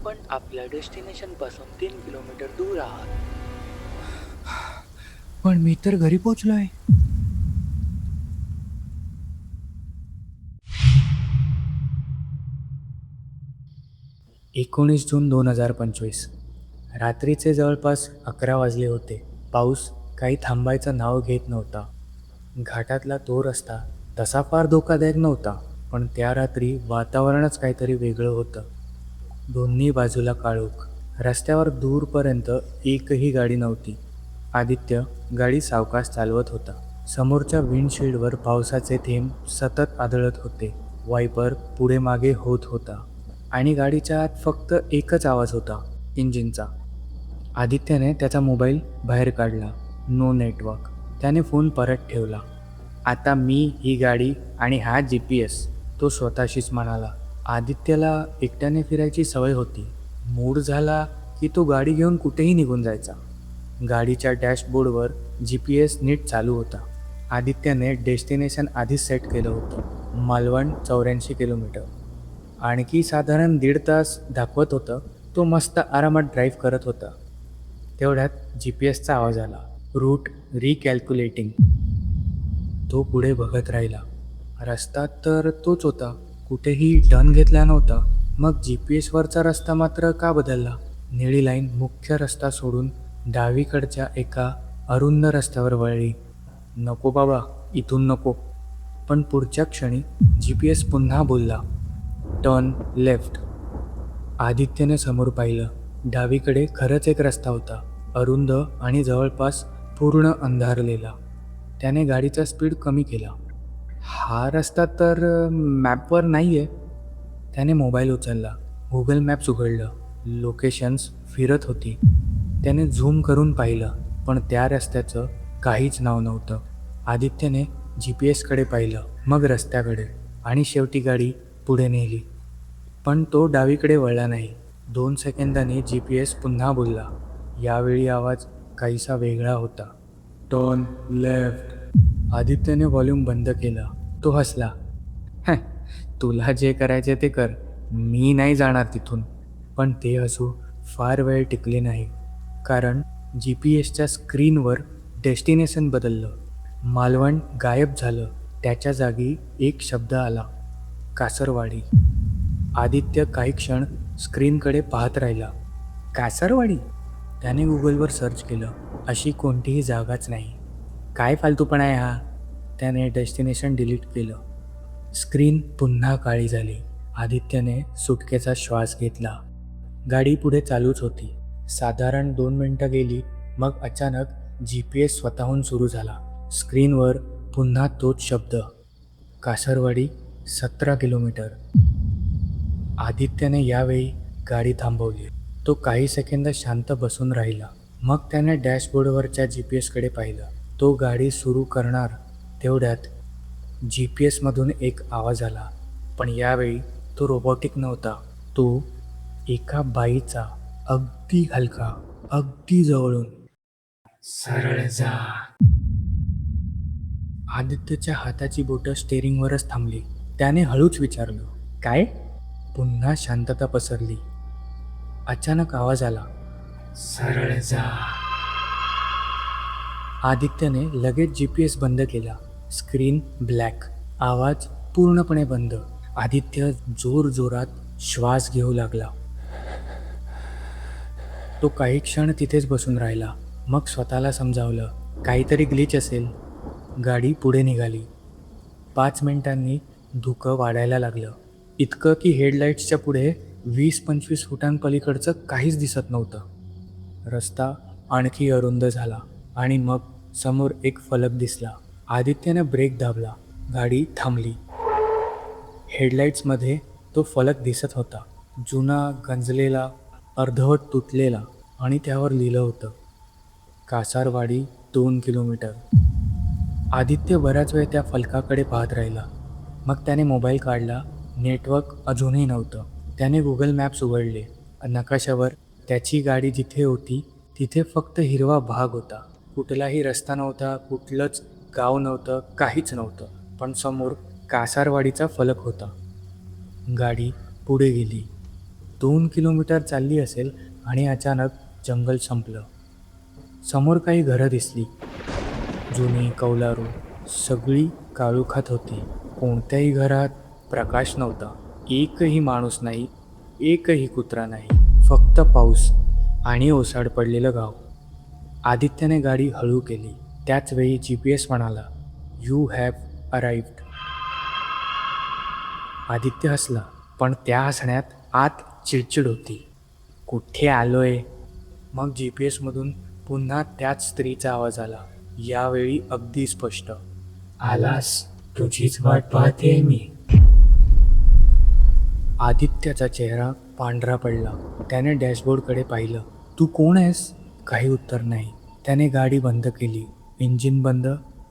आपण आपल्या डेस्टिनेशनपासून 3 किलोमीटर दूर आहात. पण मी तर घरी पोचलोय. 19 जून 2025 रात्रीचे जवळपास 11 वाजले होते. पाऊस काही थांबायचं नाव घेत नव्हता. घाटातला तो रस्ता तसा फार धोकादायक नव्हता, पण त्या रात्री वातावरणच काहीतरी वेगळं होतं. दोन्ही बाजूला काळोख. रस्त्यावर दूरपर्यंत एकही गाडी नव्हती. आदित्य गाडी सावकाश चालवत होता. समोरच्या विंडशील्डवर पावसाचे थेंब सतत आदळत होते. वायपर पुढे मागे होत होता आणि गाडीच्या आत फक्त एकच आवाज होता, इंजिनचा. आदित्यने त्याचा मोबाईल बाहेर काढला. No network. त्याने फोन परत ठेवला. आता मी, ही गाडी आणि हा GPS, तो स्वतःशीच म्हणाला. आदित्यला एकट्याने फिरायची सवय होती. मूड झाला की तो गाडी घेऊन कुठेही निघून जायचा. गाडीच्या डॅशबोर्डवर GPS नीट चालू होता. आदित्यने डेस्टिनेशन आधीच सेट केलं होतं, मालवण 84 किलोमीटर. आणखी साधारण 1.5 तास दाखवत होतं. तो मस्त आरामात ड्राईव्ह करत होता. तेवढ्यात GPSचा आवाज आला. रूट रिकॅल्क्युलेटिंग. तो पुढे बघत राहिला. रस्ता तर तोच होता, कुठेही टर्न घेतला नव्हता. मग GPSवरचा रस्ता मात्र का बदलला? निळी लाईन मुख्य रस्ता सोडून डावीकडच्या एका अरुंद रस्त्यावर वळली. नको बाबा, इथून नको. पण पुढच्या क्षणी GPS पुन्हा बोलला, टर्न लेफ्ट. आदित्यने समोर पाहिलं. डावीकडे खरंच एक रस्ता होता, अरुंद आणि जवळपास पूर्ण अंधारलेला. त्याने गाडीचा स्पीड कमी केला. हा रस्ता तर मॅपवर नाही आहे. त्याने मोबाईल उचलला. गुगल मॅप्स उघडलं. लोकेशन्स फिरत होती. त्याने झूम करून पाहिलं, पण त्या रस्त्याचं काहीच नाव नव्हतं. आदित्यने GPSकडे पाहिलं, मग रस्त्याकडे, आणि शेवटी गाडी पुढे नेली. पण तो डावीकडे वळला नाही. 2 सेकंदांनी GPS पुन्हा बोलला. यावेळी आवाज काहीसा वेगळा होता. Turn left. आदित्यने व्हॉल्यूम बंद केला. तो हसला. "हं, तुला जे करायचे ते कर, मी नाही जाणार तिथून." पण ते हसू फार वेळ टिकले नाही, कारण GPSच्या स्क्रीनवर डेस्टिनेशन बदललं. मालवण गायब झालं. त्याच्या जागी एक शब्द आला, कासरवाडी. आदित्य काही क्षण स्क्रीनकडे पाहत राहिला. कासरवाडी? त्याने गुगलवर सर्च केलं. अशी कोणतीही जागाच नाही. काय फालतूपणा आहे हा? त्याने डेस्टिनेशन डिलीट केलं. स्क्रीन पुन्हा काळी झाली. आदित्यने सुटकेचा श्वास घेतला. गाडी पुढे चालूच होती. साधारण 2 मिनिटं गेली, मग अचानक GPS स्वतःहून सुरू झाला. स्क्रीनवर पुन्हा तोच शब्द, कासरवाडी 17 किलोमीटर. आदित्यने यावेळी गाडी थांबवली. तो काही सेकंद शांत बसून राहिला. मग त्याने डॅशबोर्डवरच्या GPSकडे पाहिलं. तो गाडी सुरू करणार तेवढ्यात GPSमधून एक आवाज आला, पण यावेळी तो रोबोटिक नव्हता. तो एका बाईचा, अगदी हलका, अगदी जवळून, सरळ जा. आदित्यच्या हाताची बोटं स्टेअरिंगवरच थांबली. त्याने हळूच विचारलं, काय? पुन्हा शांतता पसरली. अचानक आवाज आला, सरळ जा. आदित्यने लगेच GPS बंद केला. स्क्रीन ब्लॅक, आवाज पूर्णपणे बंद. आदित्य जोरजोरात श्वास घेऊ लागला. तो काही क्षण तिथेच बसून राहिला. मग स्वतःला समजावलं, काहीतरी ग्लिच असेल. गाडी पुढे निघाली. 5 मिनिटांनी धुकं वाढायला लागलं. इतकं की हेडलाईट्सच्या पुढे 20-25 फुटांपलीकडचं काहीच दिसत नव्हतं. रस्ता आणखी अरुंद झाला आणि मग समोर एक फलक दिसला. आदित्यने ब्रेक दाबला. गाडी थांबली. हेडलाईट्समध्ये तो फलक दिसत होता, जुना, गंजलेला, अर्धवट तुटलेला, आणि त्यावर लिहिलं होतं, कासारवाडी 2 किलोमीटर. आदित्य बराच वेळ त्या फलकाकडे पाहत राहिला. मग त्याने मोबाईल काढला. नेटवर्क अजूनही नव्हतं. त्याने गुगल मॅप्स उघडले. नकाशावर त्याची गाडी जिथे होती तिथे फक्त हिरवा भाग होता. कुठलाही रस्ता नव्हता, कुठलंच गाव नव्हतं, काहीच नव्हतं. पण समोर कासारवाडीचा फलक होता. गाडी पुढे गेली. 2 किलोमीटर चालली असेल आणि अचानक जंगल संपलं. समोर काही घरं दिसली, जुनी कौलारू, सगळी काळोखात होती. कोणत्याही घरात प्रकाश नव्हता. एकही माणूस नाही, एकही कुत्रा नाही. फक्त पाऊस आणि ओसाड पडलेलं गाव. आदित्यने गाडी हळू केली. त्याच वेळी GPS म्हणाला, "यू हॅव अराइव्ड." आदित्य हसला, पण त्या हसण्यात आत चिडचिड होती. कुठे आलोय? मग GPS मधून पुन्हा त्याच स्त्रीचा आवाज आला, यावेळी अगदी स्पष्ट, "आलास, तुझीच वाट पाहते मी." आदित्यचा चेहरा पांढरा पडला. त्याने डॅशबोर्डकडे पाहिलं. "तू कोण आहेस?" काही उत्तर नाही. त्याने गाडी बंद केली. इंजिन बंद,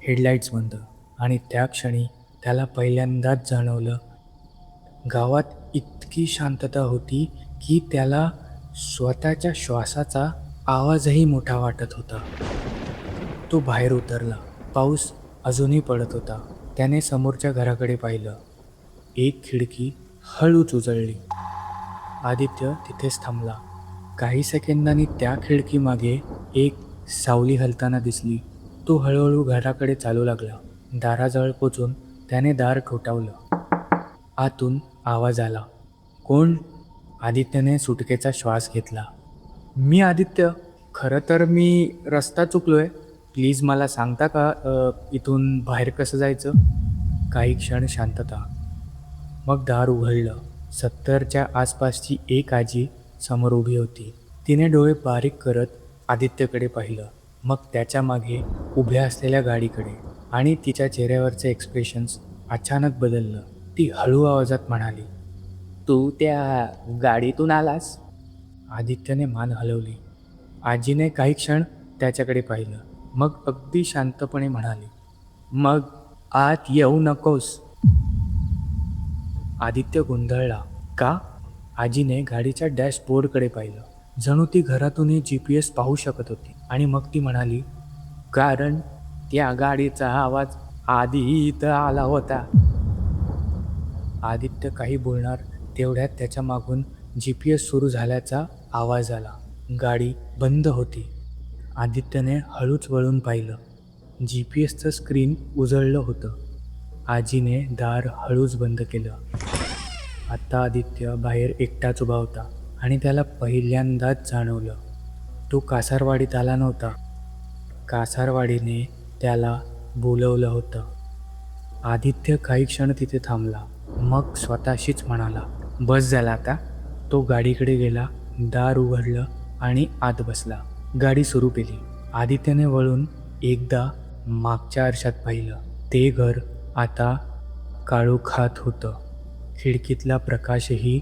हेडलाईट्स बंद. आणि त्या क्षणी त्याला पहिल्यांदाच जाणवलं, गावात इतकी शांतता होती की त्याला स्वतःच्या श्वासाचा आवाजही मोठा वाटत होता. तो बाहेर उतरला. पाऊस अजूनही पडत होता. त्याने समोरच्या घराकडे पाहिलं. एक खिडकी हळूच उजळली. आदित्य तिथेच थांबला. काही सेकंदांनी त्या खिडकीमागे एक सावली हलताना दिसली. तो हळूहळू घराकडे चालू लागला. दाराजवळ पोचून त्याने दार ठोठावलं. आतून आवाज आला, "कोण?" आदित्यने सुटकेचा श्वास घेतला. "मी आदित्य. खरं तर मी रस्ता चुकलोय. प्लीज मला सांगता का इथून बाहेर कसं जायचं?" काही क्षण शांतता. मग दार उघडलं. 70च्या आसपासची एक आजी समोर उभी होती. तिने डोळे बारीक करत आदित्यकडे पाहिलं, मग त्याच्या मागे उभ्या असलेल्या गाडीकडे. आणि तिच्या चेहऱ्यावरचे एक्सप्रेशन्स अचानक बदललं. ती हळू आवाजात म्हणाली, "तू त्या गाडीतून आलास?" आदित्यने मान हलवली. आजीने काही क्षण त्याच्याकडे पाहिलं, मग अगदी शांतपणे म्हणाली, "मग आत येऊ नकोस." आदित्य गोंधळला. "का?" आजीने गाडीच्या डॅशबोर्डकडे पाहिलं. जणू ती घरातूनही GPS पाहू शकत होती. आणि मग ती म्हणाली, "कारण त्या गाडीचा आवाज आधी इथं आला होता." आदित्य काही बोलणार तेवढ्यात त्याच्या मागून GPS सुरू झाल्याचा आवाज आला. गाडी बंद होती. आदित्यने हळूच वळून पाहिलं. GPSचं स्क्रीन उजळलं होतं. आजीने दार हळूच बंद केलं. आता आदित्य बाहेर एकटाच उभा होता आणि त्याला पहिल्यांदाच जाणवलं, तो कासारवाडीत आला नव्हता. कासारवाडीने त्याला बोलवलं होतं. आदित्य काही क्षण तिथे थांबला. मग स्वतःशीच म्हणाला, "बस झाला आता." तो गाडीकडे गेला, दार उघडलं आणि आत बसला. गाडी सुरू केली. आदित्यने वळून एकदा मागच्या आरशात पाहिलं. ते घर आता काळोखात होतं. खिडकीतला प्रकाशही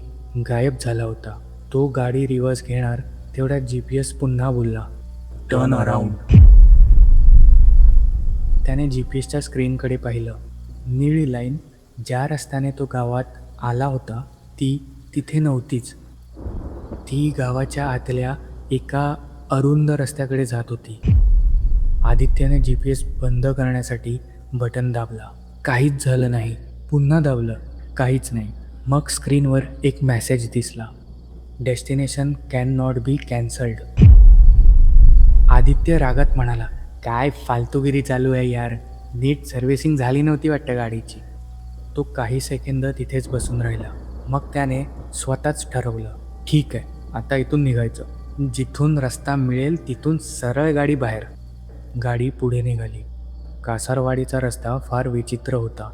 गायब झाला होता. तो गाडी रिव्हर्स घेणार तेवढ्यात GPS पुन्हा बोलला, "टर्न अराउंड." त्याने GPSच्या स्क्रीनकडे पाहिलं. निळी लाईन ज्या रस्त्याने तो गावात आला होता ती तिथे नव्हतीच. ती गावाच्या आतल्या एका अरुंद रस्त्याकडे जात होती. आदित्यने GPS बंद करण्यासाठी बटन दाबला. काहीच झालं नाही. पुन्हा दाबलं. काहीच नाही. मग स्क्रीनवर एक मेसेज दिसला, "destination can not be cancelled." Aditya रागात म्हणाला, "काय फालतूगिरी चालू आहे यार. नीट सर्व्हिसिंग झाली नव्हती वाटतं गाडीची." तो काही सेकंद तिथेच बसून राहिला. मग त्याने स्वतःच ठरवलं, "ठीक आहे, आता इथून निघायचं. जिथून रस्ता मिळेल तिथून सरळ गाडी बाहेर." गाडी पुढे निघाली. कासारवाडीचा रस्ता फार विचित्र होता.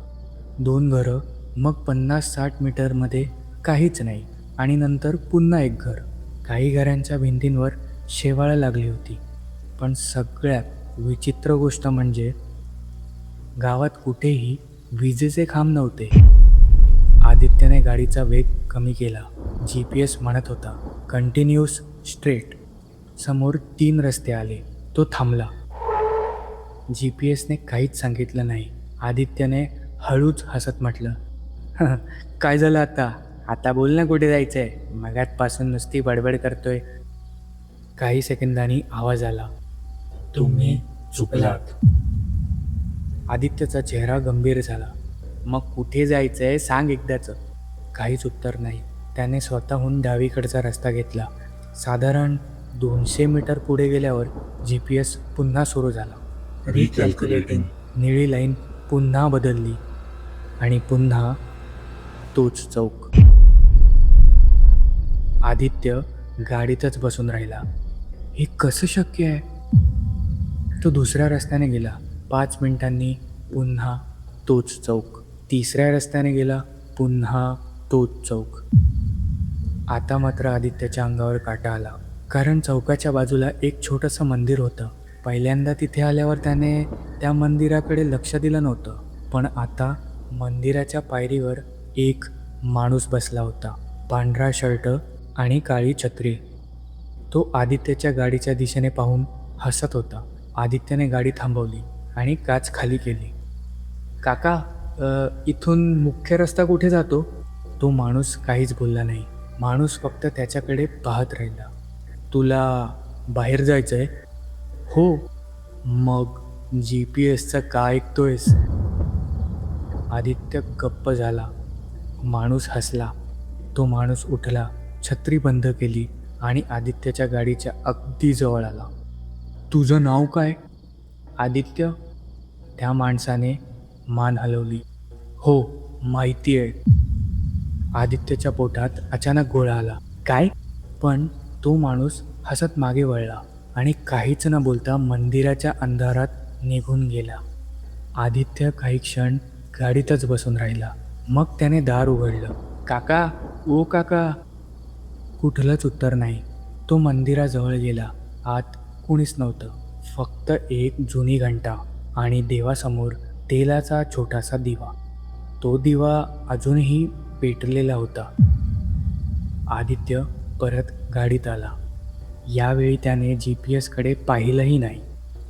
2 घरं, मग 50-60 मीटरमध्ये काहीच नाही. आणि नंतर पुन्हा एक घर. काही घरांच्या भिंतींवर शेवाळं लागली होती. पण सगळ्यात विचित्र गोष्ट म्हणजे गावात कुठेही विजेचे खांब नव्हते. आदित्यने गाडीचा वेग कमी केला. GPS म्हणत होता, "कंटिन्यूस स्ट्रेट." समोर 3 रस्ते आले. तो थांबला. GPSने काहीच सांगितलं नाही. आदित्यने हळूच हसत म्हटलं, "काय झालं आता? आता बोल ना कुठे जायचं आहे? मगातपासून नुसती बडबड करतोय." काही सेकंदांनी आवाज आला, "तुम्ही चुकलात." आदित्यचा चेहरा गंभीर झाला. "मग कुठे जायचं आहे सांग एकदाचं." काहीच उत्तर नाही. त्याने स्वतःहून डावीकडचा रस्ता घेतला. साधारण 200 मीटर पुढे गेल्यावर GPS पुन्हा सुरू झाला. Recalculating. निळी लाईन पुन्हा बदलली आणि पुन्हा तोच चौक. आदित्य गाडीतच बसून राहिला. हे कसं शक्य आहे? तो दुसऱ्या रस्त्याने गेला. 5 मिनिटांनी पुन्हा तोच चौक. तिसऱ्या रस्त्याने गेला, पुन्हा तोच चौक. आता मात्र आदित्यच्या अंगावर काटा आला, कारण चौकाच्या बाजूला एक छोटंसं मंदिर होतं. पहिल्यांदा तिथे आल्यावर त्याने त्या मंदिराकडे लक्ष दिलं नव्हतं, पण आता मंदिराच्या पायरीवर एक माणूस बसला होता. पांढरा शर्ट आणि काळी छत्री. तो आदित्यच्या गाडीच्या दिशेने पाहून हसत होता. आदित्यने गाडी थांबवली आणि काच खाली केली. काका, इथून मुख्य रस्ता कुठे जातो? तो माणूस काहीच बोलला नाही. माणूस फक्त त्याच्याकडे पाहत राहिला. तुला बाहेर जायचं आहे? हो. मग GPSचं का ऐकतोयस? आदित्य गप्प झाला. माणूस हसला. तो माणूस उठला, छत्री बंद केली आणि आदित्यच्या गाडीच्या अगदी जवळ आला. तुझं नाव काय? आदित्य. त्या माणसाने मान हलवली. हो, माहिती आहे. आदित्यच्या पोटात अचानक गोळा आला. काय? पण तो माणूस हसत मागे वळला आणि काहीच न बोलता मंदिराच्या अंधारात निघून गेला. आदित्य काही क्षण गाडीतच बसून राहिला. मग त्याने दार उघडलं. काका, ओ काका. कुठलंच उत्तर नाही. तो मंदिराजवळ गेला. आत कुणीच नव्हतं. फक्त एक जुनी घंटा आणि देवासमोर तेलाचा छोटासा दिवा. तो दिवा अजूनही पेटलेला होता. आदित्य परत गाडीत आला. यावेळी त्याने GPSकडे पाहिलंही नाही.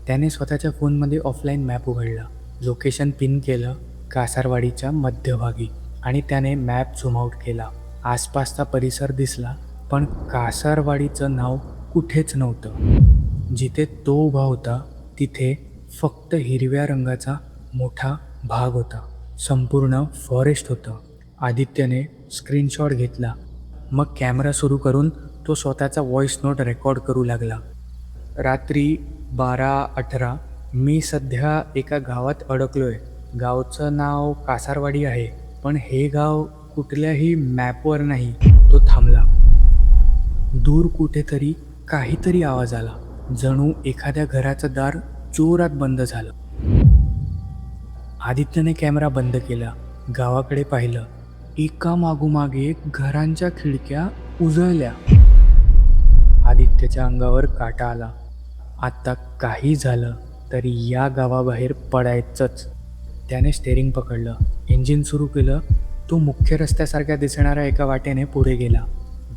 त्याने स्वतःच्या फोनमध्ये ऑफलाईन मॅप उघडला. लोकेशन पिन केलं कासारवाडीच्या मध्यभागी आणि त्याने मॅप झूम आऊट केला. आसपासचा परिसर दिसला, पण कासारवाडीचं नाव कुठेच नव्हतं. जिथे तो उभा होता तिथे फक्त हिरव्या रंगाचा मोठा भाग होता. संपूर्ण फॉरेस्ट होतं. आदित्यने स्क्रीनशॉट घेतला. मग कॅमेरा सुरू करून तो स्वतःचा व्हॉइस नोट रेकॉर्ड करू लागला. रात्री 12:18. मी सध्या एका गावात अडकलोय. गावचं नाव कासारवाडी आहे, पण हे गाव कुठल्याही मॅपवर नाही. तो थांबला. दूर कुठेतरी काहीतरी आवाज आला. जणू एखाद्या घराचं दार जोरात बंद झालं. आदित्यने कॅमेरा बंद केला. गावाकडे पाहिलं. एका मागोमाग एक घरांच्या खिडक्या उजळल्या. आदित्यच्या अंगावर काटा आला. आता काही झालं तरी या गावाबाहेर पडायचंच. त्याने स्टेअरिंग पकडलं, इंजिन सुरू केलं. तो मुख्य रस्त्यासारख्या दिसणाऱ्या एका वाटेने पुढे गेला.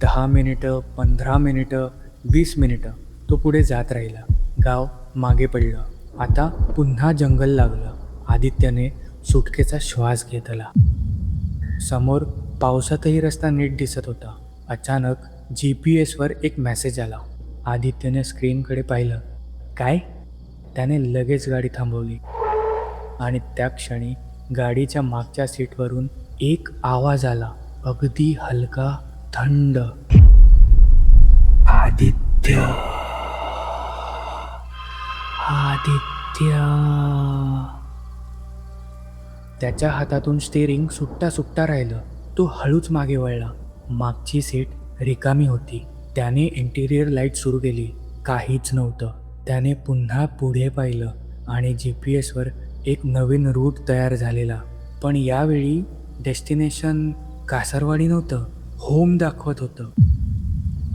10 मिनिटं, 15 मिनिटं, 20 मिनिटं तो पुढे जात राहिला. गाव मागे पडलं. आता पुन्हा जंगल लागलं. आदित्यने सुटकेचा श्वास घेतला. समोर पावसातही रस्ता नीट दिसत होता. अचानक GPSवर एक मेसेज आला. आदित्यने स्क्रीनकडे पाहिलं. काय? त्याने लगेच गाडी थांबवली आणि त्या क्षणी गाडीच्या मागच्या सीटवरून एक आवाज आला, अगदी हलका, थंड. आदित्य. आदित्य. त्याच्या हातातून स्टेअरिंग सुट्टा सुट्टा राहिलं. तो हळूच मागे वळला. मागची सीट रिकामी होती. त्याने इंटिरियर लाईट सुरू केली. काहीच नव्हतं. त्याने पुन्हा पुढे पाहिलं आणि GPSवर एक नवीन रूट तयार झालेला. पण यावेळी डेस्टिनेशन कासारवाडी नव्हतं, होम दाखवत होतं.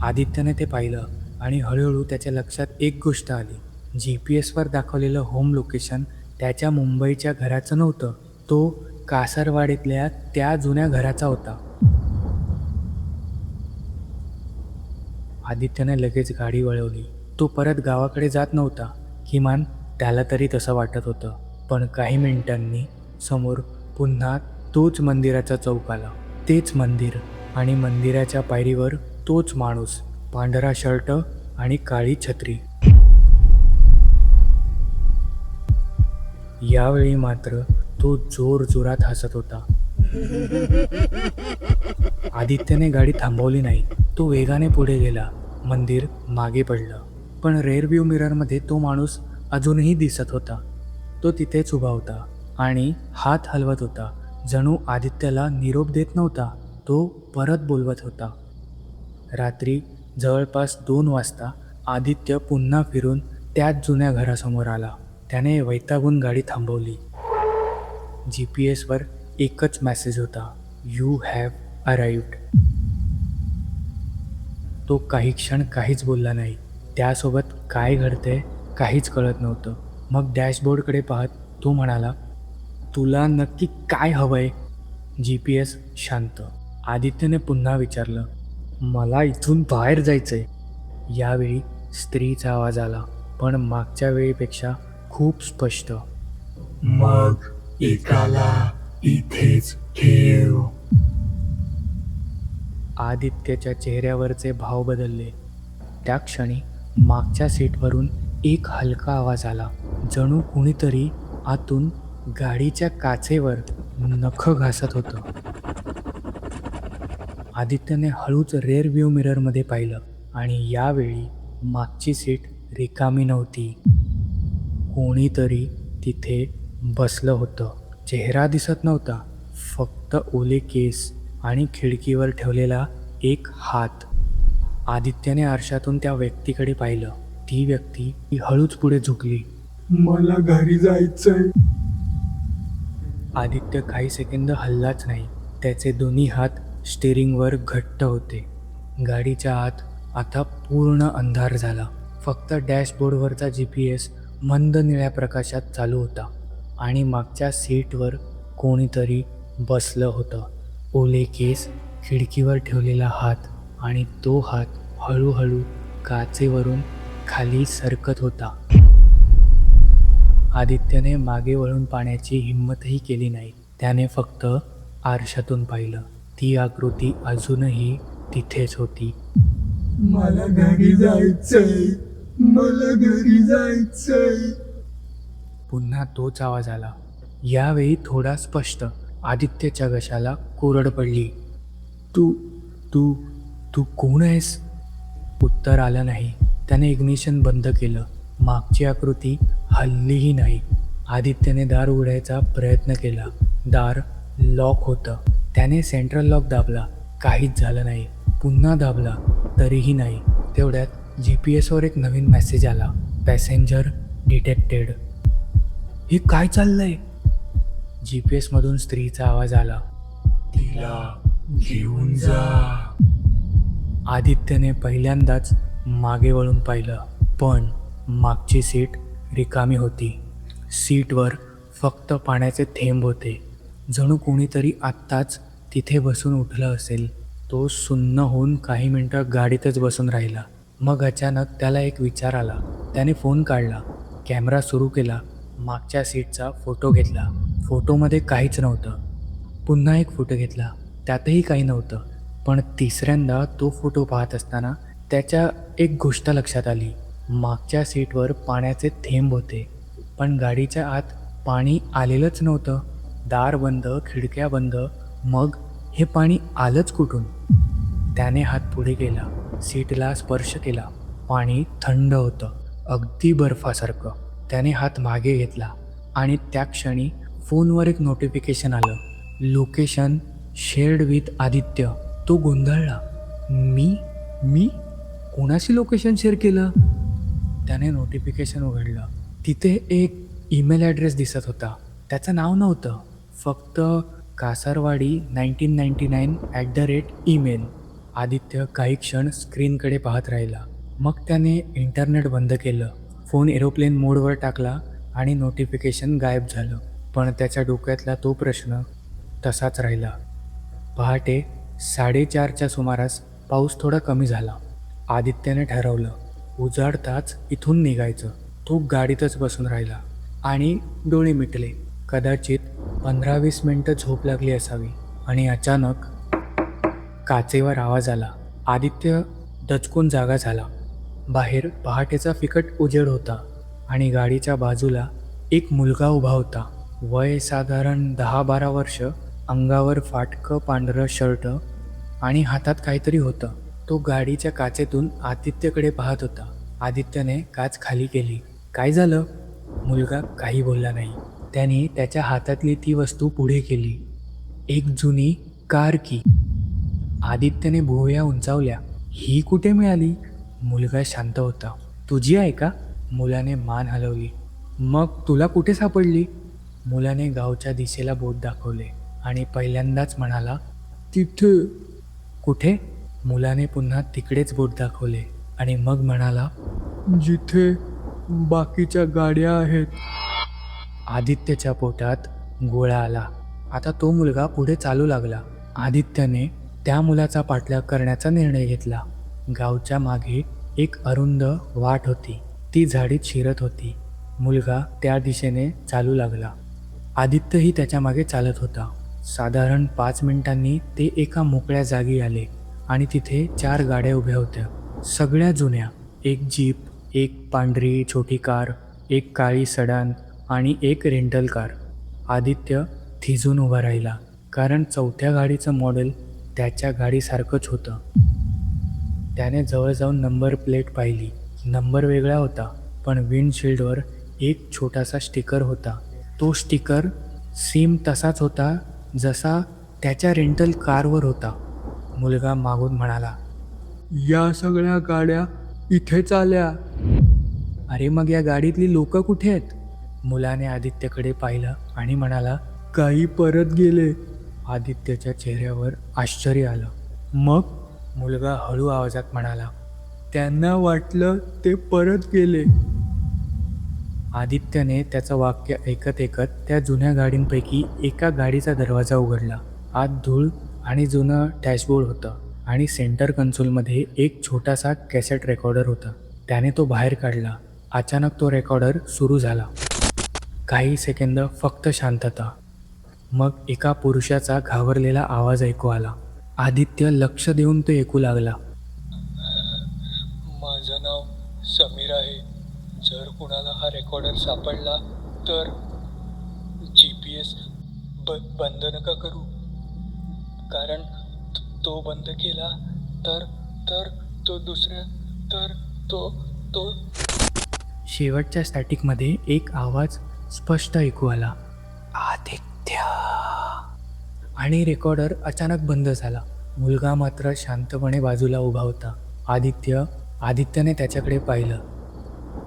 आदित्यने ते पाहिलं आणि हळूहळू त्याच्या लक्षात एक गोष्ट आली. GPSवर दाखवलेलं होम लोकेशन त्याच्या मुंबईच्या घराचं नव्हतं. तो कासारवाडीतल्या त्या जुन्या घराचा होता. आदित्यने लगेच गाडी वळवली. तो परत गावाकडे जात नव्हता, किमान त्याला तरी तसं वाटत होतं. पण काही मिनिटांनी समोर पुन्हा तोच मंदिराचा चौक आला. तेच मंदिर आणि मंदिराच्या पायरीवर तोच माणूस, पांढरा शर्ट आणि काळी छत्री. यावेळी मात्र तो जोरजोरात हसत होता. आदित्यने गाडी थांबवली नाही. तो वेगाने पुढे गेला. मंदिर मागे पडलं. पण रेअरव्ह्यू मिररमध्ये तो माणूस अजूनही दिसत होता. तो तिथेच उभा होता आणि हात हलवत होता. जणू आदित्यला निरोप देत नव्हता, तो परत बोलवत होता. रात्री जवळपास 2 वाजता आदित्य पुन्हा फिरून त्याच जुन्या घरासमोर आला. त्याने वैतागून गाडी थांबवली. GPS वर एकच मेसेज होता, यू हॅव अराइव्ड. तो काही क्षण काहीच बोलला नाही. त्यासोबत काय घडतंय काहीच कळत नव्हतं. मग डॅशबोर्डकडे पाहत तो म्हणाला, तुला नक्की काय हवंय? GPS शांत. आदित्यने पुन्हा विचारलं, मला इथून बाहेर जायचंय. यावेळी स्त्रीचा आवाज आला, पण मागच्या वेळीपेक्षा खूप स्पष्ट. मग एकाला इथेच ठेव. आदित्यच्या चेहऱ्यावरचे भाव बदलले. त्या क्षणी मागच्या सीटवरून एक हलका आवाज आला, जणू कुणीतरी आतून गाडीच्या काचेवर नखं घासत होतं. आदित्यने हळूच रेअर व्ह्यू मिररमध्ये पाहिलं आणि यावेळी मागची सीट रिकामी नव्हती. कोणीतरी तिथे बसलं होतं. चेहरा दिसत नव्हता, फक्त ओले केस आणि खिडकीवर ठेवलेला एक हात. आदित्यने आरशातून त्या व्यक्तीकडे पाहिलं. ती व्यक्ती हळूच पुढे झुकली. मला घरी जायचंय. आदित्य काही सेकंद हललाच नाही. त्याचे दोन्ही हात स्टीअरिंगवर घट्ट होते. गाडीच्या आत आता पूर्ण अंधार झाला. फक्त डॅशबोर्डवरचा GPS मंद निळ्या प्रकाशात चालू होता आणि मागच्या सीटवर कोणीतरी बसलं होतं. ओले केस, खिडकीवर ठेवलेला हात आणि तो हात हळूहळू काचेवरून खाली सरकत होता. आदित्यने मागे वळून पाहण्याची हिंमतही केली नाही. त्याने फक्त आरशातून पाहिलं. ती आकृती अजूनही तिथेच होती. मला घरी जायचंय. मला घरी जायचंय. पुन्हा तोच आवाज आला, यावेळी थोडा स्पष्ट. आदित्यच्या घशाला कोरड पडली. तू तू तू कोण आहेस? उत्तर आलं नाही. त्याने इग्निशन बंद केलं. मागची आकृती हललीही नाही. आदित्यने दार उघडायचा प्रयत्न केला. दार लॉक होतं. त्याने सेंट्रल लॉक दाबला, काहीच झालं नाही. पुन्हा दाबला, तरीही नाही. तेवढ्यात GPS एक नवीन मेसेज आला, पॅसेंजर डिटेक्टेड. हे काय चाललंय? GPS मधून स्त्रीचा आवाज आला, तिला घेऊन जा. आदित्यने पहिल्यांदाच मागे वळून पाहिलं, पण मागची सीट रिकामी होती. सीटवर फक्त पाण्याचे थेंब होते. जणू कोणीतरी आत्ताच तिथे बसून उठलं असेल. तो सुन्न होऊन काही मिनटं गाडीतच बसून राहिला. मग अचानक त्याला एक विचार आला. त्याने फोन काढला, कॅमेरा सुरू केला, मागच्या सीटचा फोटो घेतला. फोटोमध्ये काहीच नव्हतं. पुन्हा एक फोटो घेतला, त्यातही काही नव्हतं. पण तिसऱ्यांदा तो फोटो पाहत असताना त्याच्या एक गोष्ट लक्षात आली. मागच्या सीटवर पाण्याचे थेंब होते, पण गाडीच्या आत पाणी आलेलंच नव्हतं. दार बंद, खिडक्या बंद. मग हे पाणी आलंच कुठून? त्याने हात पुढे केला, सीटला स्पर्श केला. पाणी थंड होतं, अगदी बर्फासारखं. त्याने हात मागे घेतला आणि त्या क्षणी फोनवर एक नोटिफिकेशन आलं, लोकेशन शेअर्ड विथ आदित्य. तो गोंधळला. मी कोणाशी लोकेशन शेअर केलं? त्याने नोटिफिकेशन उघडलं. तिथे एक ईमेल ॲड्रेस दिसत होता. त्याचं नाव नव्हतं, फक्त कासारवाडी 1999@email. आदित्य काही क्षण स्क्रीनकडे पाहत राहिला. मग त्याने इंटरनेट बंद केलं, फोन एरोप्लेन मोडवर टाकला आणि नोटिफिकेशन गायब झालं. पण त्याच्या डोक्यातला तो प्रश्न तसाच राहिला. पहाटे 4:30च्या सुमारास पाऊस थोडा कमी झाला. आदित्यने ठरवलं, उजाडताच इथून निघायचं. तो गाडीतच बसून राहिला आणि डोळे मिटले. कदाचित 15-20 मिनटं झोप लागली असावी आणि अचानक काचेवर आवाज आला. आदित्य दचकून जागा झाला. बाहेर पहाटेचा फिकट उजेड होता आणि गाडीच्या बाजूला एक मुलगा उभा होता. वय साधारण 10-12 वर्ष. अंगावर फाटकं पांढरं शर्ट आणि हातात काहीतरी होतं. तो गाडीच्या काचेतून आदित्यकडे पाहत होता. आदित्यने काच खाली केली. काय झालं? मुलगा काही बोलला नाही. त्याने त्याच्या हातातली ती वस्तू पुढे केली. एक जुनी कार की. आदित्यने भुवया उंचावल्या. ही कुठे मिळाली? मुलगा शांत होता. तुझी आहे का? मुलाने मान हलवली. मग तुला कुठे सापडली? मुलाने गावच्या दिशेला बोट दाखवले आणि पहिल्यांदाच म्हणाला, तिथे. कुठे? मुलाने पुन्हा तिकडेच बोट दाखवले आणि मग म्हणाला, जिथे बाकीच्या गाड्या आहेत. आदित्यच्या पोटात गोळा आला. आता तो मुलगा पुढे चालू लागला. आदित्यने त्या मुलाचा पाठलाग करण्याचा निर्णय घेतला. गावच्या मागे एक अरुंद वाट होती. ती झाडीत शिरत होती. मुलगा त्या दिशेने चालू लागला. आदित्यही त्याच्या मागे चालत होता. साधारण 5 मिनिटांनी ते एका मोकळ्या जागी आले आणि तिथे 4 गाड्या उभ्या होत्या. सगळ्या जुन्या. एक जीप, एक पांढरी छोटी कार, एक काळी सडान आणि एक रेंटल कार. आदित्य थिजून उभा राहिला, कारण 4थ्या गाडीचं मॉडेल त्याच्या गाडीसारखंच होतं. त्याने जवळ जाऊन नंबर प्लेट पाहिली. नंबर वेगळा होता, पण विंडशिल्डवर एक छोटासा स्टिकर होता. तो स्टिकर सेम तसाच होता जसा त्याच्या रेंटल कारवर होता. मुलगा मागून म्हणाला, या सगळ्या गाड्या इथेच आल्या. अरे मग या गाडीतली लोक कुठे आहेत? मुलाने आदित्यकडे पाहिलं आणि म्हणाला, काही परत गेले. आदित्यच्या चेहऱ्यावर आश्चर्य आलं. मग? मुलगा हळू आवाजात म्हणाला, त्यांना वाटलं ते परत गेले. आदित्यने त्याचं वाक्य ऐकत ऐकत त्या जुन्या गाडींपैकी एका गाडीचा दरवाजा उघडला. आत धूळ आणि जुनं डॅशबोर्ड होतं आणि सेंटर कन्सोलमध्ये एक छोटासा कॅसेट रेकॉर्डर होता. त्याने तो बाहेर काढला. अचानक तो रेकॉर्डर सुरू झाला. काही सेकंद फक्त शांतता. मग एका पुरुषाचा घाबरलेला आवाज ऐकू आला. आदित्य लक्ष देऊन तो ऐकू लागला. माझं नाव समीर आहे. जर कुणाला हा रेकॉर्डर सापडला तर GPS बंद नका करू, कारण तो बंद केला तर तर तो दुसऱ्या तर तो तो शेवटच्या स्टॅटिकमध्ये एक आवाज स्पष्ट ऐकू आला, आदित्य. आणि रेकॉर्डर अचानक बंद झाला. मुलगा मात्र शांतपणे बाजूला उभा होता. आदित्यने त्याच्याकडे पाहिलं.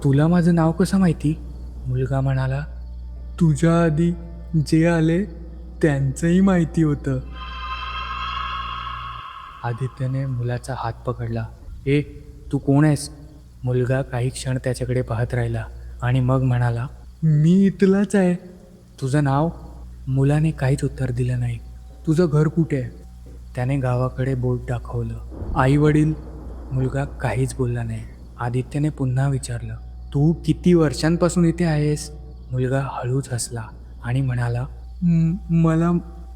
तुला माझं नाव कसं माहिती? मुलगा म्हणाला, तुझ्या आधी जे आले त्यांचंही माहिती होतं. आदित्यने मुलाचा हात पकडला. ए, तू कोण आहेस? मुलगा काही क्षण त्याच्याकडे पाहत राहिला आणि मग म्हणाला, मी इथलाच आहे. तुझं नाव? मुलाने काहीच उत्तर दिलं नाही. तुझं घर कुठे आहे? त्याने गावाकडे बोट दाखवलं. आई वडील? मुलगा काहीच बोलला नाही. आदित्यने पुन्हा विचारलं, तू किती वर्षांपासून इथे आहेस? मुलगा हळूच हसला आणि म्हणाला,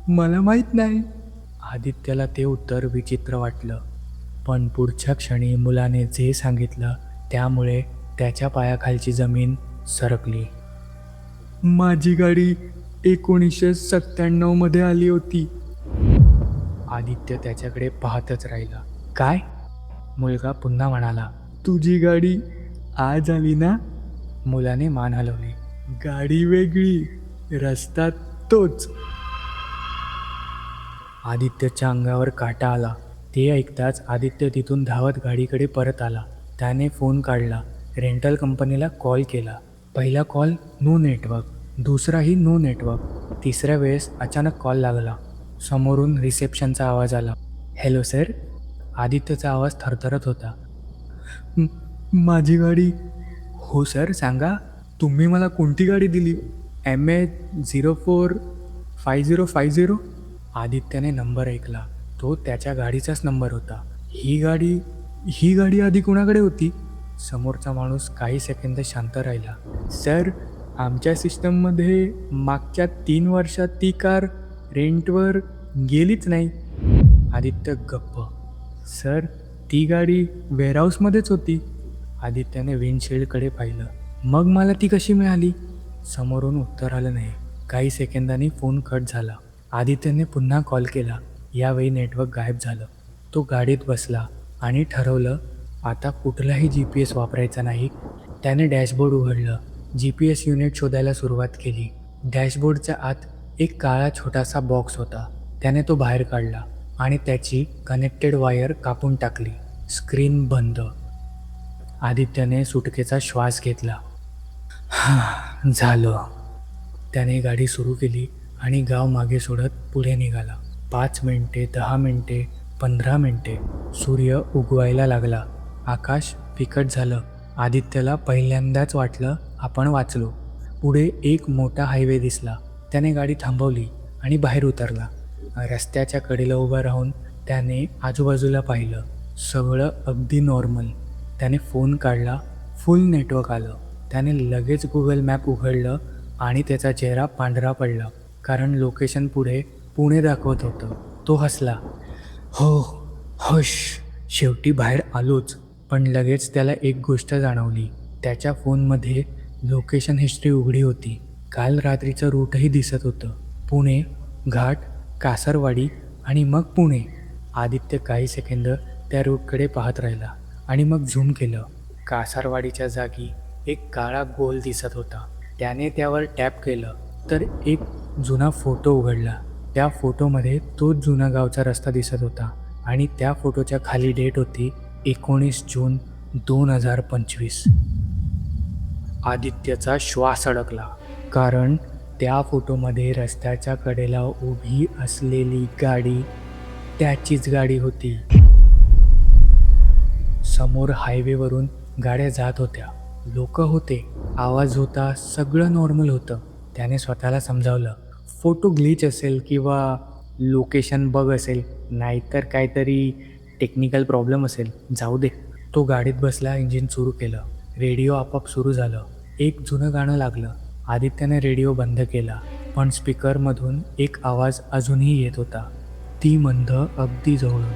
मला माहीत नाही. आदित्यला ते उत्तर विचित्र वाटलं, पण पुढच्या क्षणी मुलाने जे सांगितलं त्यामुळे त्याच्या पायाखालची जमीन सरकली. माझी गाडी 1997 आली होती. आदित्य त्याच्याकडे पाहतच राहिला. काय? मुलगा पुन्हा म्हणाला, तुझी गाडी आज आली ना? मुलाने मान हलवली. गाडी वेगळी, रस्ता तोच. आदित्यच्या अंगावर काटा आला. ते ऐकताच आदित्य तिथून धावत गाडीकडे परत आला. त्याने फोन काढला. रेंटल कंपनीला कॉल केला. पहिला कॉल नो नेटवर्क, दुसराही नो नेटवर्क. तिसऱ्या वेळेस अचानक कॉल लागला. समोरून रिसेप्शनचा आवाज आला. Hello sir. आदित्यचा आवाज थरथरत होता. माझी गाडी. हो सर, सांगा. तुम्ही मला कोणती गाडी दिली? MH045050. आदित्यने नंबर ऐकला. तो त्याच्या गाडीचाच नंबर होता. ही गाडी आधी कोणाकडे होती? समोरचा माणूस काही सेकंद शांत राहिला. सर, आमच्या सिस्टममध्ये मागच्या 3 वर्षात ती कार रेंटवर गेलीच नाही. आदित्य गप्प. सर, ती गाडी वेअरहाऊसमध्येच होती. आदित्यने विंडशिल्डकडे पाहिलं. मग मला ती कशी मिळाली? समोरून उत्तर आलं नाही. काही सेकंदांनी फोन कट झाला. आदित्यने पुन्हा कॉल केला. यावेळी नेटवर्क गायब झालं. तो गाडीत बसला आणि ठरवलं आता कुठलाही GPS वापरायचा नाही. त्याने डॅशबोर्ड उघडलं. GPS युनिट शोधायला सुरुवात केली. डॅशबोर्डच्या आत एक काळा छोटासा बॉक्स होता. त्याने तो बाहेर काढला आणि त्याची कनेक्टेड वायर कापून टाकली. स्क्रीन बंद. आदित्यने सुटकेचा श्वास घेतला. झालं. त्याने गाडी सुरू केली आणि गाव मागे सोडत पुढे निघाला. 5 मिनिटे, 10 मिनिटे, 15 मिनिटे. सूर्य उगवायला लागला. आकाश फिकट झालं. आदित्यला पहिल्यांदाच वाटलं आपण वाचलो. पुढे एक मोठा हायवे दिसला. त्याने गाडी थांबवली आणि बाहेर उतरला. रस्त्याच्या कडेला उभा राहून त्याने आजूबाजूला पाहिलं. सगळं अगदी नॉर्मल. त्याने फोन काढला. फुल नेटवर्क आलं. त्याने लगेच गुगल मॅप उघडलं आणि त्याचा चेहरा पांढरा पडला कारण लोकेशन पुढे पुणे दाखवत होतं. तो हसला. हो हुश, शेवटी बाहेर आलोच. पण लगेच त्याला एक गोष्ट जाणवली. त्याच्या फोनमध्ये लोकेशन हिस्ट्री उघडी होती. काल रात्रीचं रूटही दिसत होतं. पुणे, घाट, कासारवाडी आणि मग पुणे. आदित्य काही सेकंद त्या रूटकडे पाहत राहिला आणि मग झूम केलं. कासारवाडीच्या जागी एक काळा गोल दिसत होता. त्याने त्यावर टॅप केलं तर एक जुना फोटो उघडला. त्या फोटोमध्ये तोच जुना गावचा रस्ता दिसत होता आणि त्या फोटोच्या खाली डेट होती 19 जून 2025. आदित्यचा श्वास अडकला कारण त्या फोटोमध्ये रस्त्याच्या कडेला उभी असलेली गाडी त्याचीच गाडी होती. समोर हायवेवरून गाड्या जात होत्या. लोक होते, आवाज होता, सगळं नॉर्मल होतं. त्याने स्वतःला समजावलं फोटो ग्लिच असेल किंवा लोकेशन बग असेल, नाहीतर काहीतरी टेक्निकल प्रॉब्लेम असेल. जाऊ दे. तो गाडीत बसला. इंजिन सुरू केलं. रेडिओ आपोआप सुरू झालं. एक जुनं गाणं लागलं. आदित्यने रेडिओ बंद केला पण स्पीकरमधून एक आवाज अजूनही येत होता. ती मंद अगदी जवळून.